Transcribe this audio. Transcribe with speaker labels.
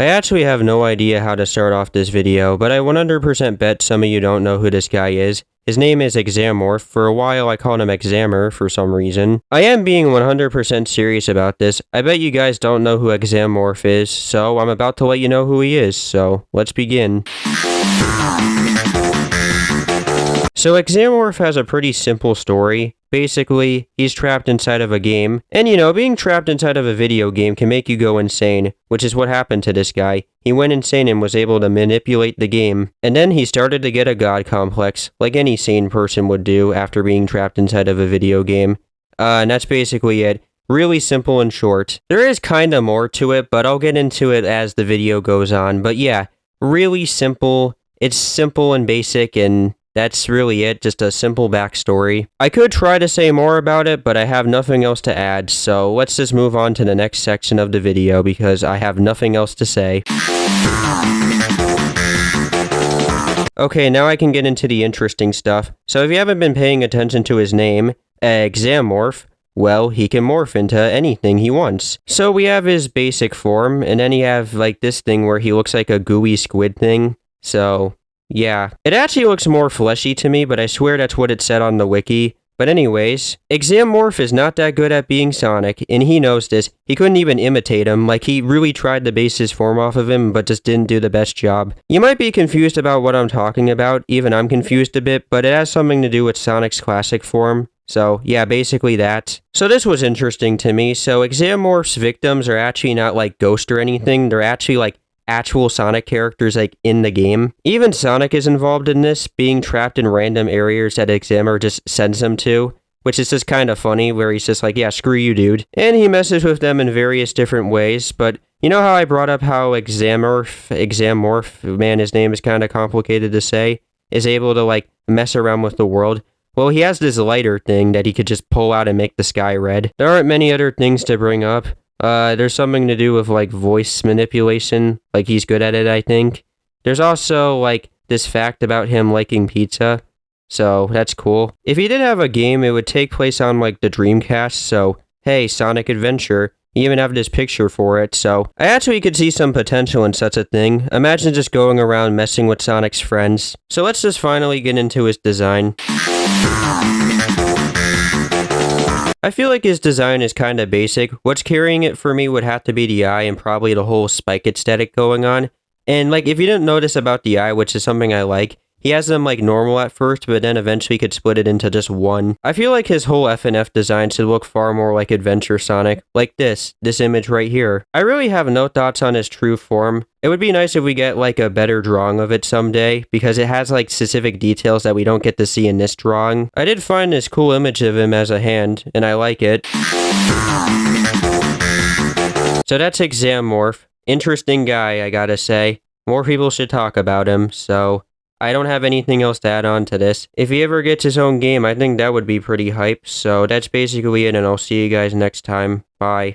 Speaker 1: I actually have no idea how to start off this video, but I 100% bet some of you don't know who this guy is. His name is Examorph. For a while I called him Examor for some reason. I am being 100% serious about this. I bet you guys don't know who Examorph is, so I'm about to let you know who he is, so let's begin. So Examorph has a pretty simple story. Basically, he's trapped inside of a game, and being trapped inside of a video game can make you go insane, which is what happened to this guy. He went insane and was able to manipulate the game, and then he started to get a god complex, like any sane person would do after being trapped inside of a video game. And that's basically it. Really simple and short. There is kinda more to it, but I'll get into it as the video goes on. But yeah, really simple. It's simple and basic, and that's really it, just a simple backstory. I could try to say more about it, but I have nothing else to add, so let's just move on to the next section of the video because I have nothing else to say. Okay, now I can get into the interesting stuff. So if you haven't been paying attention to his name, Examorph, well, he can morph into anything he wants. So we have his basic form, and then you have like this thing where he looks like a gooey squid thing, so yeah. It actually looks more fleshy to me, but I swear that's what it said on the wiki. But anyways, Examorph is not that good at being Sonic, and he knows this. He couldn't even imitate him, like he really tried to base his form off of him, but just didn't do the best job. You might be confused about what I'm talking about, even I'm confused a bit, but it has something to do with Sonic's classic form. So yeah, basically that. So this was interesting to me. So Examorph's victims are actually not like ghosts or anything, they're actually like actual Sonic characters like in the game. Even Sonic is involved in this, being trapped in random areas that Examor just sends him to, which is just kind of funny, where he's just like, yeah, screw you, dude. And he messes with them in various different ways, but you know how I brought up how Examorph, man, his name is kind of complicated to say, is able to like mess around with the world? Well, he has this lighter thing that he could just pull out and make the sky red. There aren't many other things to bring up. There's something to do with, like, voice manipulation. Like, he's good at it, I think. There's also, like, this fact about him liking pizza. So, that's cool. If he did have a game, it would take place on, like, the Dreamcast. So, hey, Sonic Adventure. You even have this picture for it. So, I actually could see some potential in such a thing. Imagine just going around messing with Sonic's friends. So, let's just finally get into his design. I feel like his design is kinda basic. What's carrying it for me would have to be the eye and probably the whole spike aesthetic going on. And like, if you didn't notice about the eye, which is something I like, he has them like normal at first, but then eventually could split it into just one. I feel like his whole FNF design should look far more like Adventure Sonic, like this image right here. I really have no thoughts on his true form. It would be nice if we get like a better drawing of it someday, because it has like specific details that we don't get to see in this drawing. I did find this cool image of him as a hand, and I like it. So that's Examorph. Interesting guy, I gotta say. More people should talk about him, so I don't have anything else to add on to this. If he ever gets his own game, I think that would be pretty hype. So that's basically it, and I'll see you guys next time. Bye.